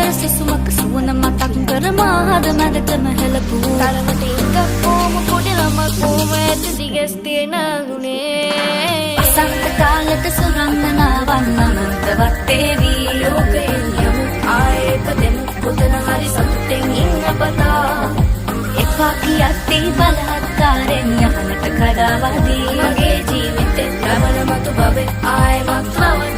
සුන්දර සුසුමක් සුවන මතක් කර මාහද මැදටම හෙළපු තරමට ඉංගක් කොම පොඩි ළමක් කොම ඇත දිගස් තියෙන ගුණේ අසංක කාලට සුරංගනාවන් අනන්තවත් වේවි ලෝකයෙන් යමු ආයේ පදෙමු පුතන හරි සතුටෙන් ඉන්න පතා එපා කියත්තේ බලහත්කාරෙන් යහනට කඩාවදී මගේ ජීවිතේ රැවන මතු බවේ ආයෙමත් නවන